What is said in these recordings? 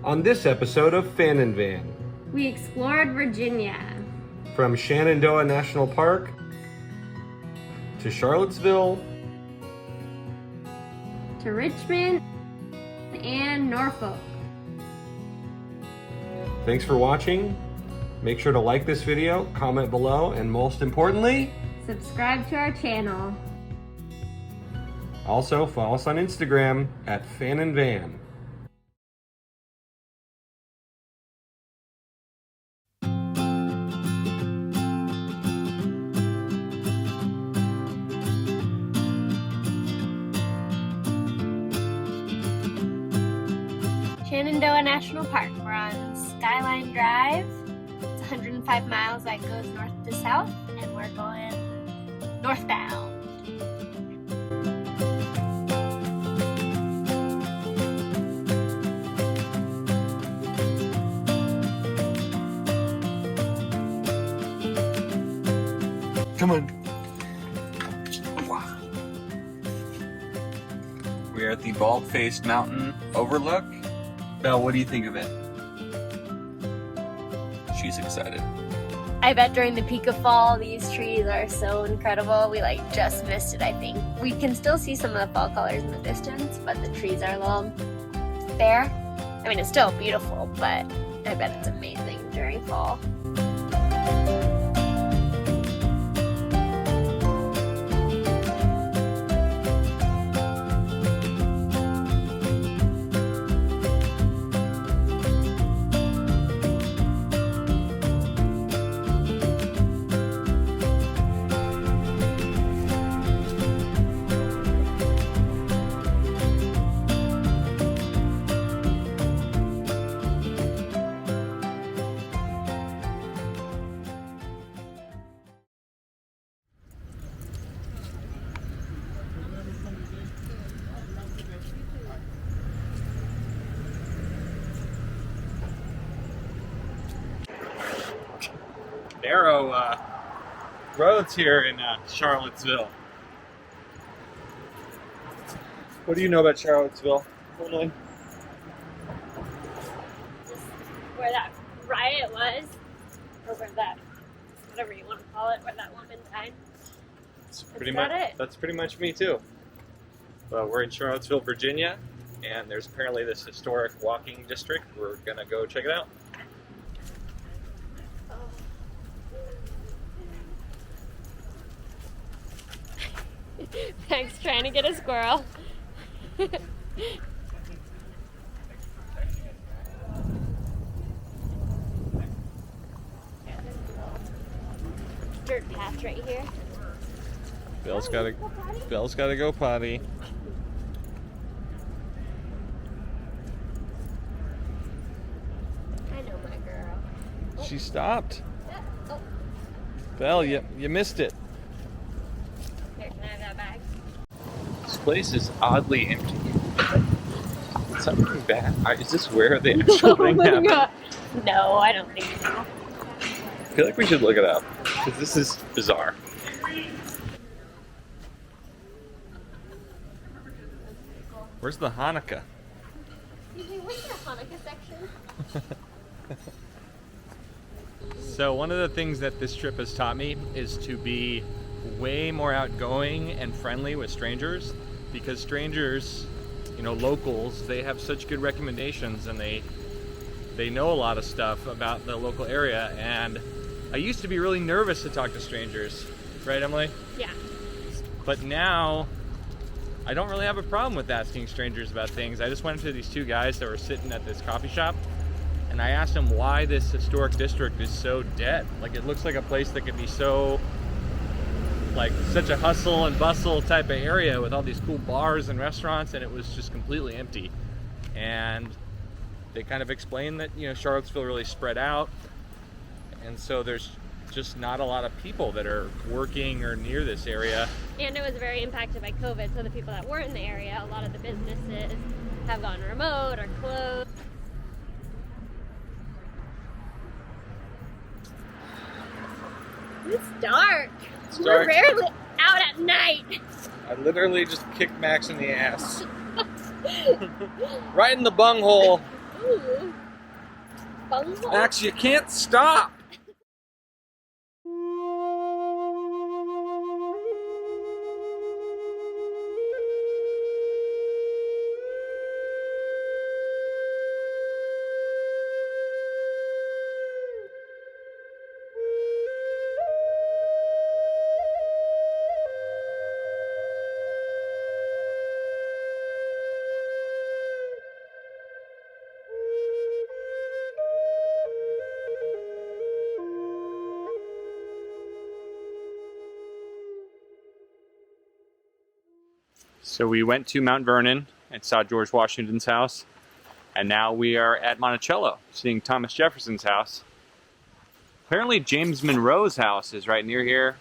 On this episode of Fan and Van, we explored Virginia. From Shenandoah National Park to Charlottesville to Richmond and Norfolk. Thanks for watching. Make sure to like this video, comment below, and most importantly, subscribe to our channel. Also, follow us on Instagram at Fan and Van. Shenandoah National Park. We're on Skyline Drive. It's 105 miles that goes north to south, and we're going northbound. Come on. Wow. We're at the Bald-Faced Mountain Overlook. Belle, what do you think of it? She's excited. I bet during the peak of fall, these trees are so incredible. We just missed it, I think. We can still see some of the fall colors in the distance, but the trees are a little bare. I mean, it's still beautiful, but I bet it's amazing during fall. Narrow roads here in Charlottesville. What do you know about Charlottesville, Emily? Where that riot was, or where that, whatever you want to call it, where that woman died. That's pretty much me too. We're in Charlottesville, Virginia, and there's apparently this historic walking district. We're gonna go check it out. Meg's trying to get a squirrel. Dirt path right here. Belle's gotta go potty. I know my girl. She stopped. Oh, Belle, you missed it. here, can I have that bag? This place is oddly empty. Is something bad? Is this where the actual thing happened? God. No, I don't think so. I feel like we should look it up, because this is bizarre. Where's the Hanukkah? Excuse me, where's the Hanukkah section? So one of the things that this trip has taught me is to be way more outgoing and friendly with strangers, because strangers, locals, they have such good recommendations, and they know a lot of stuff about the local area. And I used to be really nervous to talk to strangers, right, Emily? Yeah. But now I don't really have a problem with asking strangers about things. I just went up to these two guys that were sitting at this coffee shop, and I asked them why this historic district is so dead. It looks like a place that could be so such a hustle and bustle type of area with all these cool bars and restaurants, and it was just completely empty. And they kind of explained that Charlottesville really spread out, and so there's just not a lot of people that are working or near this area. And it was very impacted by COVID, so the people that were in the area, a lot of the businesses have gone remote or closed. It's dark. We're rarely out at night. I literally just kicked Max in the ass. Right in the bunghole. Ooh. bunghole. Max, you can't stop. So we went to Mount Vernon and saw George Washington's house, and now we are at Monticello, seeing Thomas Jefferson's house. Apparently James Monroe's house is right near here.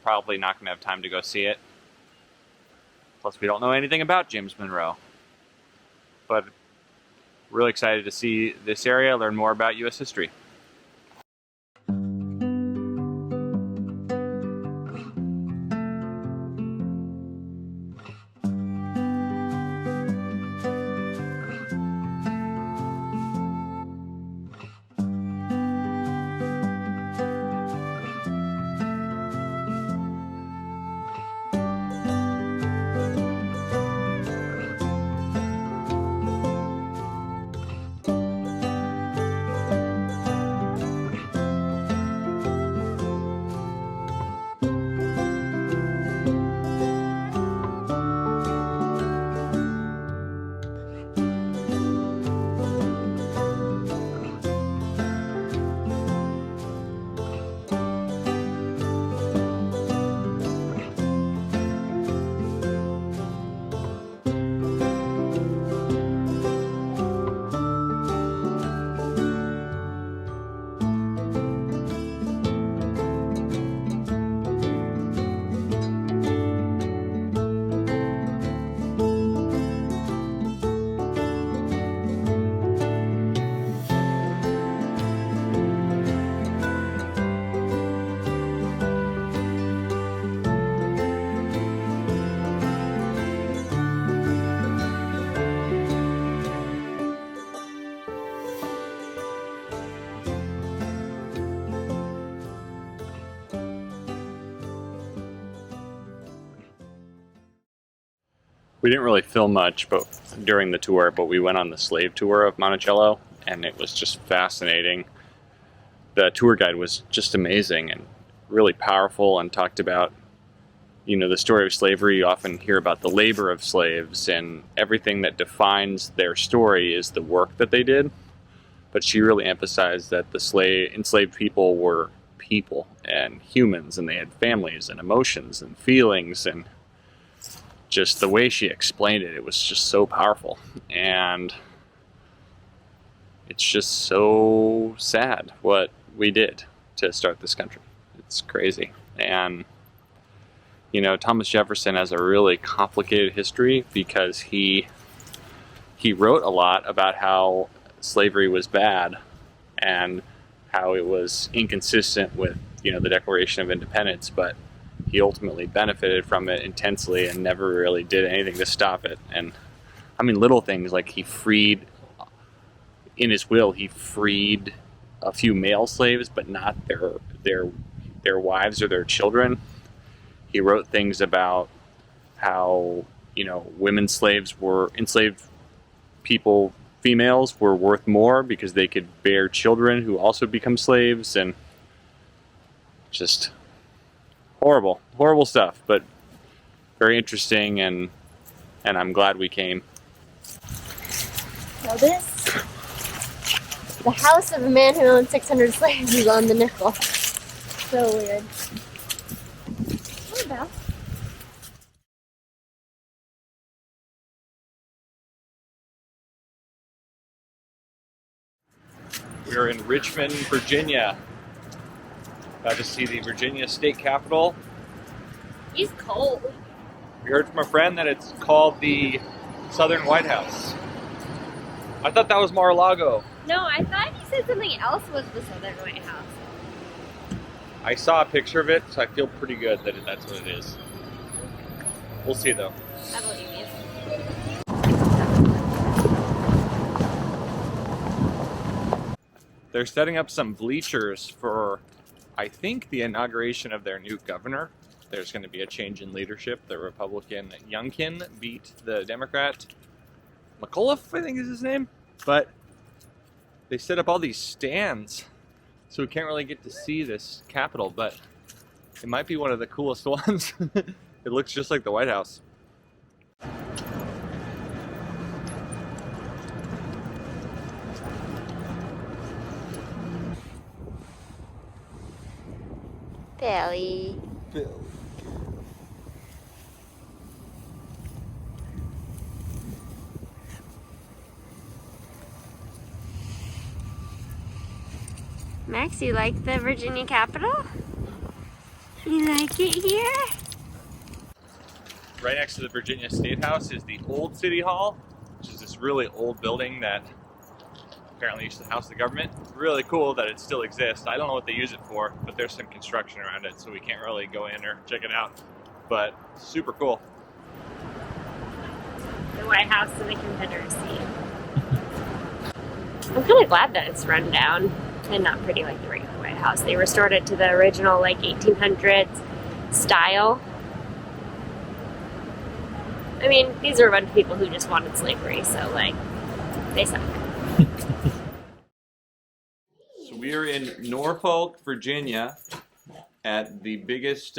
Probably not going to have time to go see it. Plus we don't know anything about James Monroe. But really excited to see this area, learn more about U.S. history. We didn't really film much during the tour, but we went on the slave tour of Monticello, and it was just fascinating. The tour guide was just amazing and really powerful, and talked about, you know, the story of slavery. You often hear about the labor of slaves, and everything that defines their story is the work that they did. But she really emphasized that the enslaved people were people and humans, and they had families and emotions and feelings, and just the way she explained it, it was just so powerful. And it's just so sad what we did to start this country. It's crazy. And, you know, Thomas Jefferson has a really complicated history because he wrote a lot about how slavery was bad and how it was inconsistent with, you know, the Declaration of Independence, but he ultimately benefited from it intensely and never really did anything to stop it. And I mean, little things like he freed, in his will, he freed a few male slaves, but not their wives or their children. He wrote things about how, you know, women slaves were enslaved people, females were worth more because they could bear children who also become slaves, and just horrible stuff, but very interesting, and I'm glad we came. So the house of a man who owned 600 slaves is on the nickel. So weird. Hi, Belle. We're in Richmond, Virginia. About to see the Virginia State Capitol. He's cold. We heard from a friend that it's called the Southern White House. I thought that was Mar-a-Lago. No, I thought he said something else was the Southern White House. I saw a picture of it, so I feel pretty good that that's what it is. We'll see, though. I believe you. They're setting up some bleachers for, I think, the inauguration of their new governor. There's going to be a change in leadership. The Republican Youngkin beat the Democrat McAuliffe, I think is his name. But they set up all these stands, so we can't really get to see this Capitol, but it might be one of the coolest ones. It looks just like the White House. Billy. Max, you like the Virginia Capitol? You like it here? Right next to the Virginia State House is the old City Hall, which is this really old building that apparently used to house the government. Really cool that it still exists. I don't know what they use it for, but there's some construction around it, so we can't really go in or check it out. But super cool. The White House and the Confederacy. I'm kind of glad that it's run down and not pretty like the regular White House. They restored it to the original like 1800s style. I mean, these are a bunch of people who just wanted slavery, so like, they suck. So we are in Norfolk, Virginia, at the biggest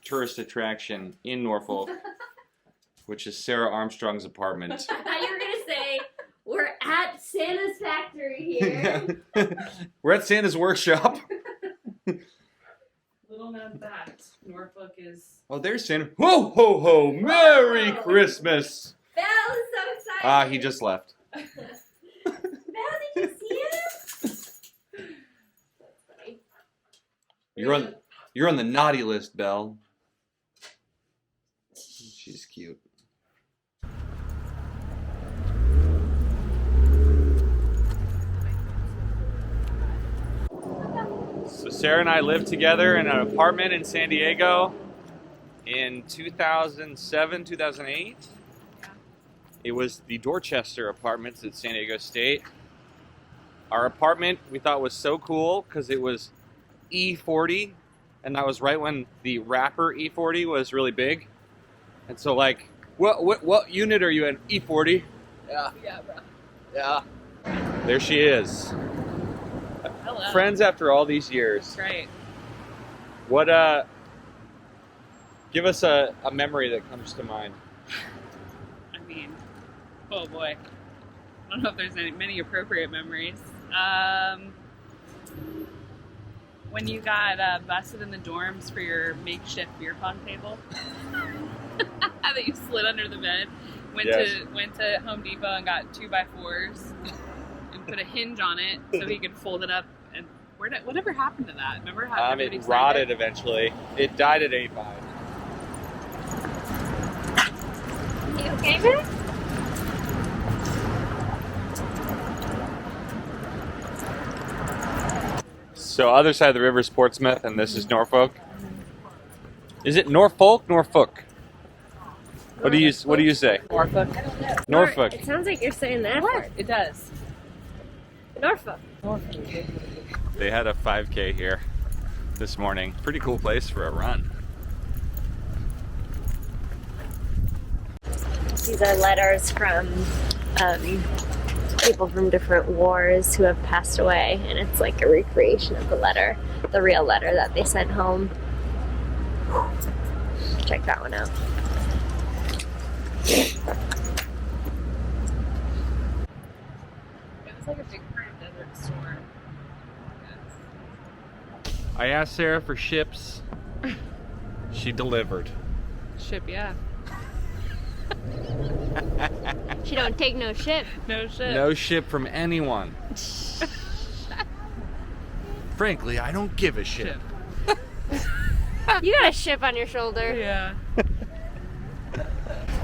tourist attraction in Norfolk, which is Sarah Armstrong's apartment. I thought you were gonna say we're at Santa's factory here. We're at Santa's workshop. Little known fact, Norfolk is... Oh, there's Santa. Ho, ho, ho! Merry Christmas! Belle is so excited. Ah, he just left. Belle, did you see him? That's funny. You're on the naughty list, Belle. She's cute. So Sarah and I lived together in an apartment in San Diego in 2007, 2008. It was the Dorchester Apartments at San Diego State. Our apartment we thought was so cool because it was E40, and that was right when the rapper E40 was really big. And so like, what unit are you in? E40? Yeah. Yeah, bro. Yeah. There she is. Hello. Friends after all these years. That's right. What give us a memory that comes to mind. I mean, oh boy. I don't know if there's many appropriate memories. When you got busted in the dorms for your makeshift beer pong table. That you slid under the bed. Went to Home Depot and got 2x4s and put a hinge on it so he could fold it up. And whatever happened to that? Remember how It rotted eventually. It died at 85. You okay, man? So other side of the river is Portsmouth, and this is Norfolk. Is it Norfolk? Norfolk. What do you say? Norfolk. Norfolk. It sounds like you're saying that. What? It does. Norfolk. They had a 5K here this morning. Pretty cool place for a run. These are letters from people from different wars who have passed away, and it's like a recreation of the real letter that they sent home. Check that one out. It was like a big part of Desert Storm. I asked Sarah for ships. She delivered. Ship, yeah. She don't take no shit. No ship. No ship from anyone. Frankly, I don't give a shit. Ship. You got a ship on your shoulder. Yeah.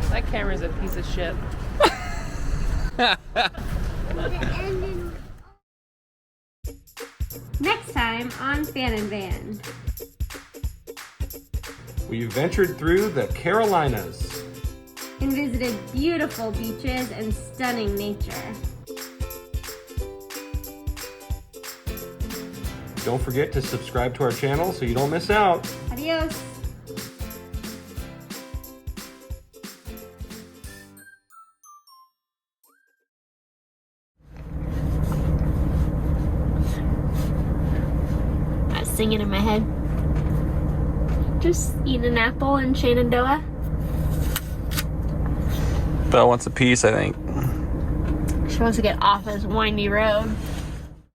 That camera's a piece of shit. Next time on Fan and Van. We ventured through the Carolinas. And visited beautiful beaches and stunning nature. Don't forget to subscribe to our channel so you don't miss out. Adios. I was singing in my head. Just eating an apple in Shenandoah. Belle wants a piece, I think. She wants to get off this windy road.